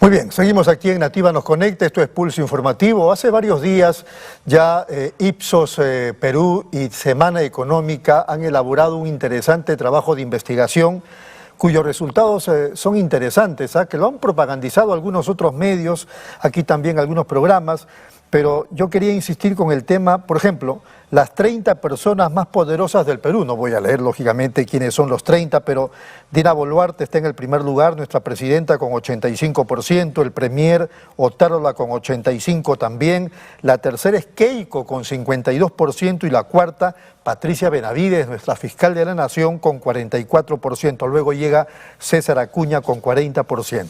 Muy bien, seguimos aquí en Nativa Nos Conecta, esto es Pulso Informativo. Hace varios días ya Ipsos Perú y Semana Económica han elaborado un interesante trabajo de investigación cuyos resultados son interesantes, que lo han propagandizado algunos otros medios, aquí también algunos programas, pero yo quería insistir con el tema, por ejemplo, las 30 personas más poderosas del Perú. No voy a leer, lógicamente, quiénes son los 30, pero Dina Boluarte está en el primer lugar, nuestra presidenta con 85%, el premier Otárola con 85% también, la tercera es Keiko con 52% y la cuarta, Patricia Benavides, nuestra fiscal de la Nación, con 44%. Luego llega César Acuña con 40%.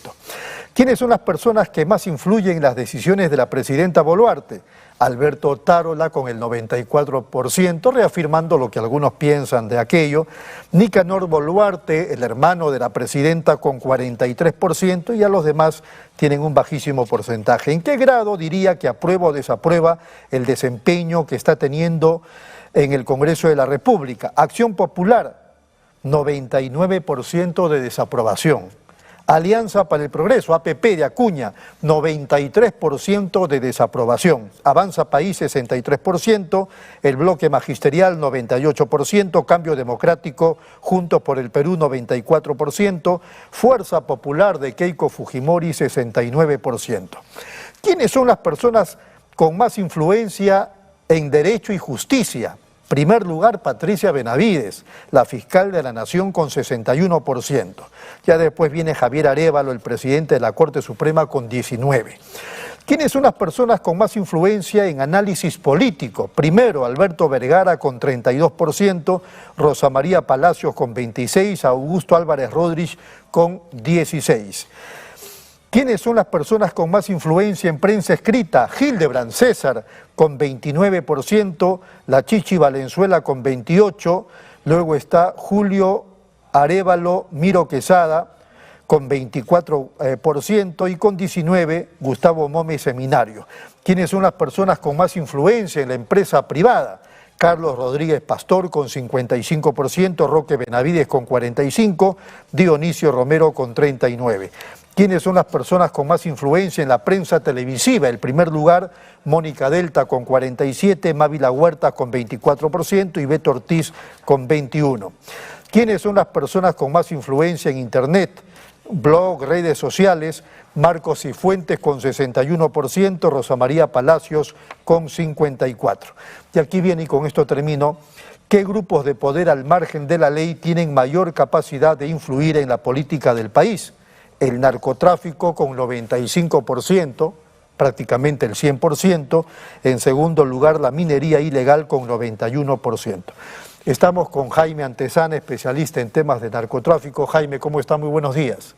¿Quiénes son las personas que más influyen en las decisiones de la presidenta Boluarte? Alberto Otárola con el 94%, reafirmando lo que algunos piensan de aquello. Nicanor Boluarte, el hermano de la presidenta, con 43%, y a los demás tienen un bajísimo porcentaje. ¿En qué grado diría que aprueba o desaprueba el desempeño que está teniendo en el Congreso de la República? Acción Popular, 99% de desaprobación. Alianza para el Progreso, APP de Acuña, 93% de desaprobación. Avanza País, 63%, el Bloque Magisterial, 98%, Cambio Democrático, Juntos por el Perú, 94%, Fuerza Popular de Keiko Fujimori, 69%. ¿Quiénes son las personas con más influencia en Derecho y Justicia? Primer lugar, Patricia Benavides, la fiscal de la Nación, con 61%. Ya después viene Javier Arévalo, el presidente de la Corte Suprema, con 19%. ¿Quiénes son las personas con más influencia en análisis político? Primero, Alberto Vergara con 32%, Rosa María Palacios con 26%, Augusto Álvarez Rodríguez con 16%. ¿Quiénes son las personas con más influencia en prensa escrita? Hildebrand César con 29%, la Chichi Valenzuela con 28%, luego está Julio Arévalo Miro Quesada con 24% y con 19% Gustavo Mome Seminario. ¿Quiénes son las personas con más influencia en la empresa privada? Carlos Rodríguez Pastor con 55%, Roque Benavides con 45%, Dionisio Romero con 39%. ¿Quiénes son las personas con más influencia en la prensa televisiva? El primer lugar, Mónica Delta con 47%, Mávila Huerta con 24% y Beto Ortiz con 21%. ¿Quiénes son las personas con más influencia en Internet? Blog, redes sociales, Marcos Cifuentes con 61%, Rosa María Palacios con 54%. Y aquí viene, y con esto termino, ¿qué grupos de poder al margen de la ley tienen mayor capacidad de influir en la política del país? El narcotráfico con 95%, prácticamente el 100%, en segundo lugar la minería ilegal con 91%. Estamos con Jaime Antezana, especialista en temas de narcotráfico. Jaime, ¿cómo está? Muy buenos días.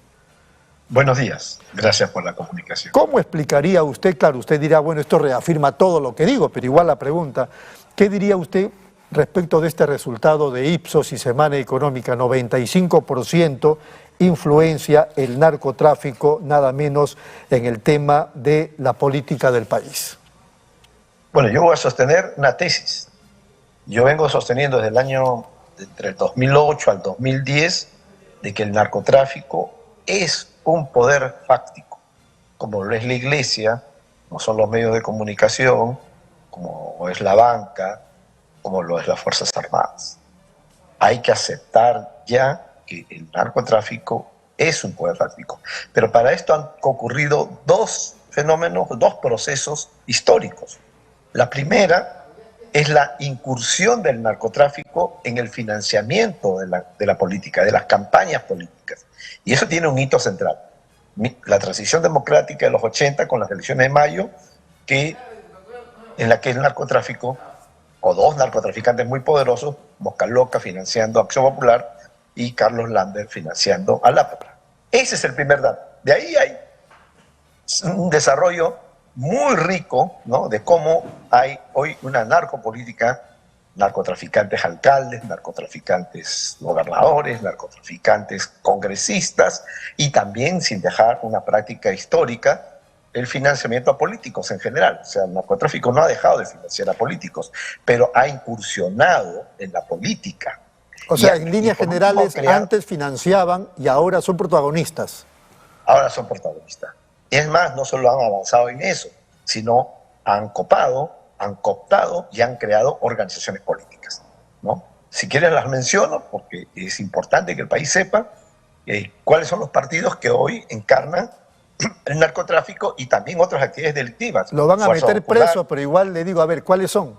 Buenos días, gracias por la comunicación. ¿Cómo explicaría usted? Claro, usted dirá, bueno, esto reafirma todo lo que digo, pero igual la pregunta, ¿qué diría usted respecto de este resultado de Ipsos y Semana Económica? 95% influencia el narcotráfico, nada menos en el tema de la política del país. Bueno, yo voy a sostener una tesis. Yo vengo sosteniendo desde el año, entre el 2008 al 2010, de que el narcotráfico es un poder fáctico, como lo es la iglesia, como son los medios de comunicación, como es la banca, como lo es las Fuerzas Armadas. Hay que aceptar ya que el narcotráfico es un poder fáctico. Pero para esto han ocurrido dos fenómenos, dos procesos históricos. La primera es la incursión del narcotráfico en el financiamiento de la política, de las campañas políticas. Y eso tiene un hito central. La transición democrática de los 80 con las elecciones de mayo, en la que el narcotráfico, o dos narcotraficantes muy poderosos, Mosca Loca financiando Acción Popular y Carlos Lander financiando a LAPRA. Ese es el primer dato. De ahí hay un desarrollo muy rico, ¿no?, de cómo hay hoy una narcopolítica, narcotraficantes alcaldes, narcotraficantes gobernadores, narcotraficantes congresistas, y también, sin dejar una práctica histórica, el financiamiento a políticos en general. O sea, el narcotráfico no ha dejado de financiar a políticos, pero ha incursionado en la política. O sea, en líneas generales, antes financiaban y ahora son protagonistas. Ahora son protagonistas. Y es más, no solo han avanzado en eso, sino han cooptado y han creado organizaciones políticas, ¿no? Si quieres las menciono, porque es importante que el país sepa cuáles son los partidos que hoy encarnan el narcotráfico y también otras actividades delictivas. Lo van a Fuerza meter Popular, preso, pero igual le digo, a ver, ¿cuáles son?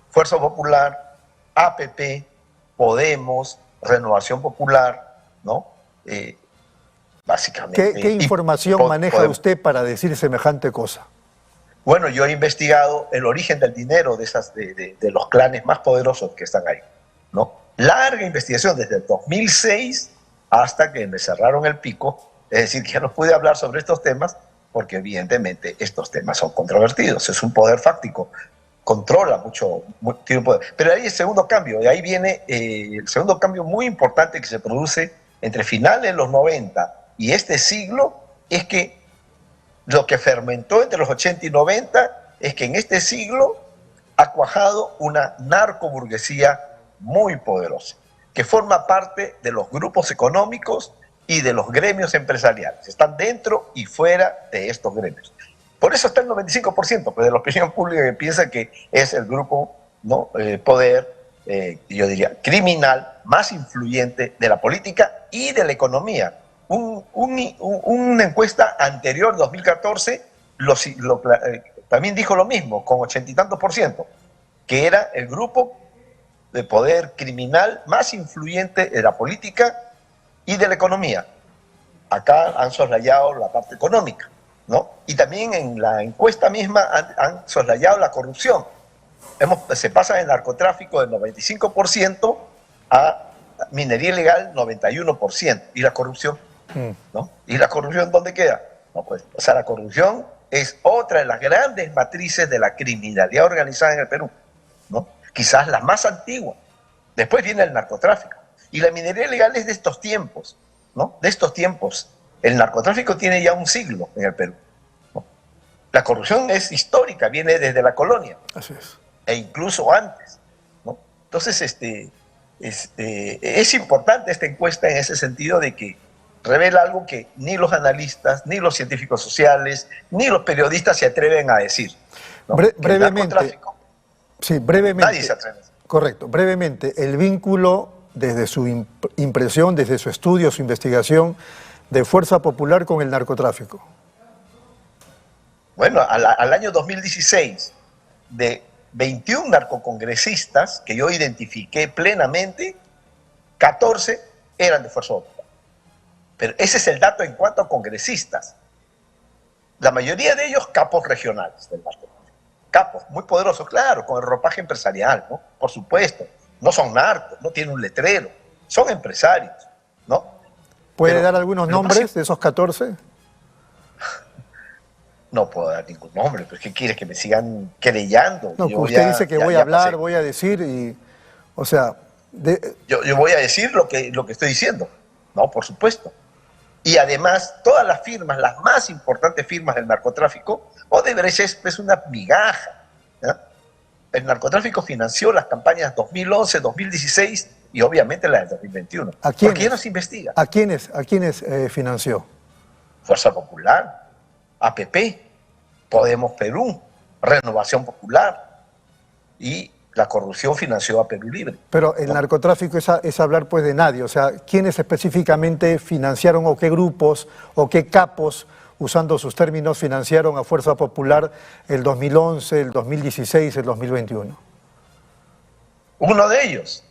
Fuerza Popular, APP, Podemos, Renovación Popular, ¿no? Básicamente. ¿Qué información maneja usted para decir semejante cosa? Bueno, yo he investigado el origen del dinero de los clanes más poderosos que están ahí, ¿no? Larga investigación desde el 2006 hasta que me cerraron el pico, es decir, que ya no pude hablar sobre estos temas porque evidentemente estos temas son controvertidos, es un poder fáctico, controla mucho, tiene poder. Pero ahí el segundo cambio, y ahí viene el segundo cambio muy importante que se produce entre finales de los 90 y este siglo, es que lo que fermentó entre los 80 y 90 es que en este siglo ha cuajado una narcoburguesía muy poderosa, que forma parte de los grupos económicos y de los gremios empresariales. Están dentro y fuera de estos gremios. Por eso está el 95% pues, de la opinión pública que piensa que es el grupo, ¿no? Poder, yo diría, criminal más influyente de la política y de la economía. Una encuesta anterior, 2014, también dijo lo mismo, con 80 y tantos %, que era el grupo de poder criminal más influyente de la política y de la economía. Acá han soslayado la parte económica, ¿no? Y también en la encuesta misma han soslayado la corrupción. Se pasa del narcotráfico del 95% a minería ilegal 91%. ¿Y la corrupción? ¿No? ¿Y la corrupción dónde queda? No, pues, o sea, la corrupción es otra de las grandes matrices de la criminalidad organizada en el Perú, ¿no? Quizás la más antigua. Después viene el narcotráfico. Y la minería ilegal es de estos tiempos, ¿no? De estos tiempos. El narcotráfico tiene ya un siglo en el Perú, ¿no? La corrupción es histórica, viene desde la colonia. Así es. E incluso antes, ¿no? Entonces, es importante esta encuesta en ese sentido de que revela algo que ni los analistas, ni los científicos sociales, ni los periodistas se atreven a decir, ¿no? Brevemente. Sí, brevemente. Nadie se atreve. Correcto. Brevemente, el vínculo desde su impresión, desde su estudio, su investigación de Fuerza Popular con el narcotráfico. Bueno, al año 2016, de 21 narcocongresistas que yo identifiqué plenamente, 14 eran de Fuerza Popular. Pero ese es el dato en cuanto a congresistas. La mayoría de ellos capos regionales del narcotráfico. Capos muy poderosos, claro, con el ropaje empresarial, ¿no? Por supuesto. No son narcos, no tienen un letrero, son empresarios, ¿no? ¿Puede dar algunos nombres de esos 14? No puedo dar ningún nombre, pero ¿qué quieres? Que me sigan querellando. No, usted dice que voy a hablar, voy a decir y, o sea... Yo voy a decir lo que estoy diciendo, ¿no? Por supuesto. Y además, todas las firmas, las más importantes firmas del narcotráfico, Odebrecht es una migaja, ¿no? El narcotráfico financió las campañas 2011, 2016 y obviamente las del 2021. ¿Por qué no se investiga? ¿A quiénes financió? Fuerza Popular, APP, Podemos Perú, Renovación Popular, y la corrupción financió a Perú Libre. Pero el narcotráfico es hablar pues de nadie, o sea, ¿quiénes específicamente financiaron o qué grupos o qué capos, usando sus términos, financiaron a Fuerza Popular el 2011, el 2016, el 2021? Uno de ellos,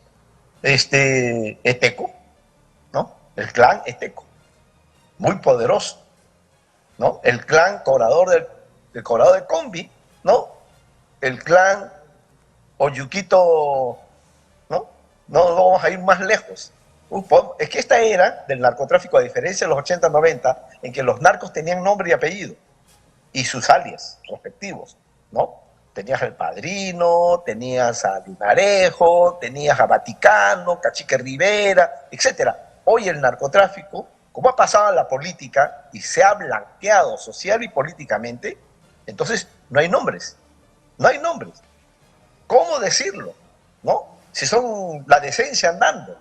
Eteco, ¿no? El clan Eteco, muy poderoso, ¿no? El clan cobrador del cobrador de combi, ¿no? El clan Oyuquito, ¿no? No vamos a ir más lejos. Es que esta era del narcotráfico, a diferencia de los 80, 90, en que los narcos tenían nombre y apellido y sus alias respectivos, ¿no? Tenías El Padrino, tenías a Lunarejo, tenías a Vaticano, Cacique Rivera, etc. Hoy el narcotráfico, como ha pasado a la política y se ha blanqueado social y políticamente, entonces no hay nombres, no hay nombres. ¿Cómo decirlo? ¿No? Si son la decencia andando,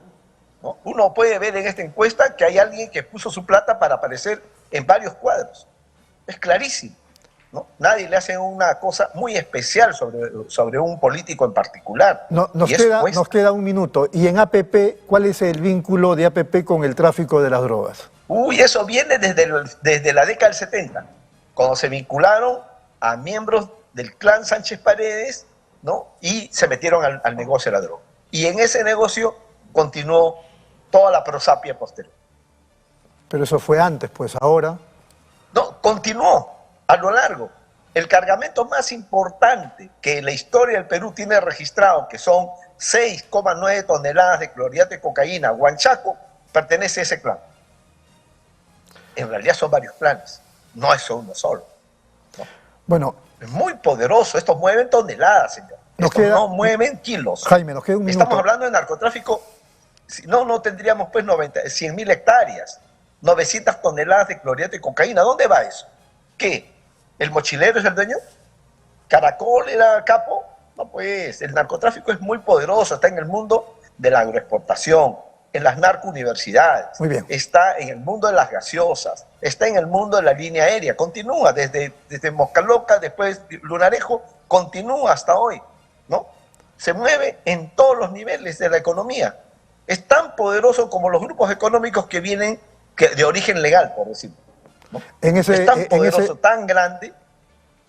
¿no? Uno puede ver en esta encuesta que hay alguien que puso su plata para aparecer en varios cuadros. Es clarísimo, ¿no? Nadie le hace una cosa muy especial sobre un político en particular. Nos queda un minuto. ¿Y en APP, cuál es el vínculo de APP con el tráfico de las drogas? Uy, eso viene desde la década del 70, cuando se vincularon a miembros del clan Sánchez Paredes, ¿no? Y se metieron al negocio de la droga. Y en ese negocio continuó toda la prosapia posterior. Pero eso fue antes, pues ahora... No, continuó a lo largo. El cargamento más importante que la historia del Perú tiene registrado, que son 6,9 toneladas de clorhidrato de cocaína, Huanchaco, pertenece a ese clan. En realidad son varios clanes, no es uno solo. No. Bueno, es muy poderoso, estos mueven toneladas, señor. Estos no mueven kilos. Jaime, nos queda un minuto. Estamos hablando de narcotráfico, si no tendríamos pues 100.000 hectáreas. 900 toneladas de clorhidrato de cocaína. ¿Dónde va eso? ¿Qué? ¿El mochilero es el dueño? ¿Caracol era capo? No, pues el narcotráfico es muy poderoso, está en el mundo de la agroexportación, en las narcouniversidades, muy bien. Está en el mundo de las gaseosas, está en el mundo de la línea aérea, continúa desde Moscaloca, después Lunarejo, continúa hasta hoy, ¿no? Se mueve en todos los niveles de la economía. Es tan poderoso como los grupos económicos que vienen de origen legal, por decirlo, ¿no? Es tan poderoso, tan grande.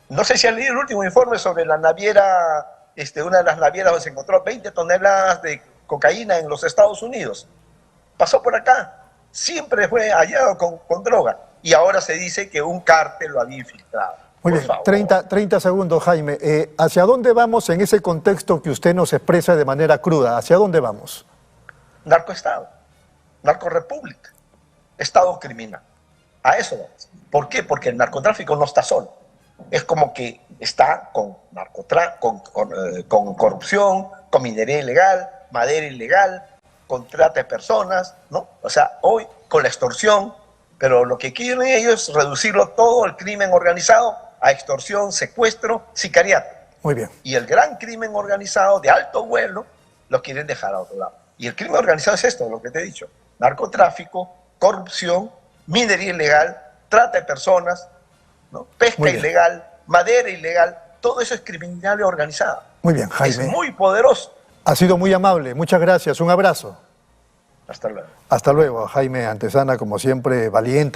No sé si han leído el último informe sobre la naviera, una de las navieras donde se encontró 20 toneladas de cocaína en los Estados Unidos. Pasó por acá, siempre fue hallado con droga. Y ahora se dice que un cártel lo había infiltrado. Muy bien, 30 segundos, Jaime. ¿Hacia dónde vamos en ese contexto que usted nos expresa de manera cruda? ¿Hacia dónde vamos? Narcoestado, narcorepública. Estado criminal. A eso vamos. ¿Por qué? Porque el narcotráfico no está solo. Es como que está con corrupción, con minería ilegal, madera ilegal, con trata de personas, ¿no? O sea, hoy con la extorsión, pero lo que quieren ellos es reducirlo todo, el crimen organizado, a extorsión, secuestro, sicariato. Muy bien. Y el gran crimen organizado de alto vuelo lo quieren dejar a otro lado. Y el crimen organizado es esto, lo que te he dicho: narcotráfico, corrupción, minería ilegal, trata de personas, ¿no? Pesca ilegal, madera ilegal, todo eso es criminalidad organizada. Muy bien, Jaime. Es muy poderoso. Ha sido muy amable, muchas gracias, un abrazo. Hasta luego. Hasta luego, Jaime Antezana, como siempre, valiente.